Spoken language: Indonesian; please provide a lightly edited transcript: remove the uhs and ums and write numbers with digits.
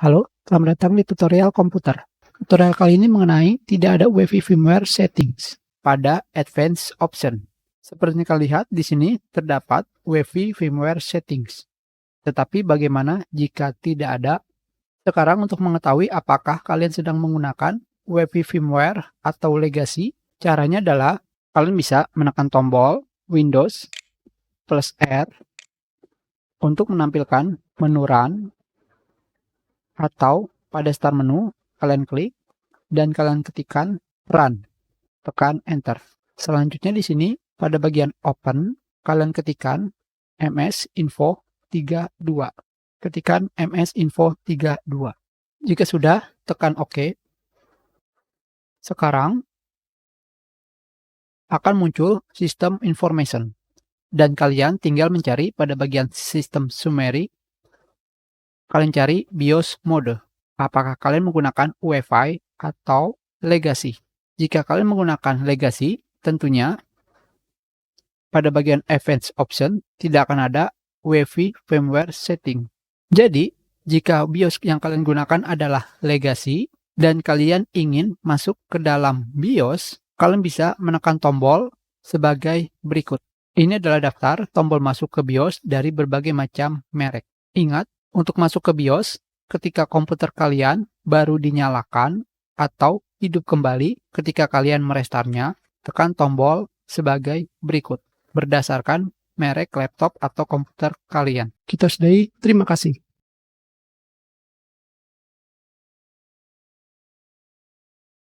Halo, selamat datang di tutorial komputer. Tutorial kali ini mengenai tidak ada UEFI firmware settings pada Advanced Option. Seperti yang kalian lihat di sini terdapat UEFI firmware settings. Tetapi bagaimana jika tidak ada? Sekarang untuk mengetahui apakah kalian sedang menggunakan UEFI firmware atau legacy, caranya adalah kalian bisa menekan tombol Windows plus R untuk menampilkan menu Run, atau pada start menu, kalian klik dan kalian ketikkan run, tekan enter. Selanjutnya di sini pada bagian open, kalian ketikkan MS Info 32. Ketikkan MS Info 32. Jika sudah, tekan OK. Sekarang akan muncul System Information dan kalian tinggal mencari pada bagian System Summary. Kalian cari BIOS mode. Apakah kalian menggunakan UEFI atau legacy? Jika kalian menggunakan legacy, tentunya pada bagian Advanced Option tidak akan ada UEFI firmware setting. Jadi, jika BIOS yang kalian gunakan adalah legacy dan kalian ingin masuk ke dalam BIOS, kalian bisa menekan tombol sebagai berikut. Ini adalah daftar tombol masuk ke BIOS dari berbagai macam merek. Ingat, untuk masuk ke BIOS, ketika komputer kalian baru dinyalakan atau hidup kembali ketika kalian merestartnya, tekan tombol sebagai berikut, berdasarkan merek laptop atau komputer kalian. Kita sudahi, terima kasih.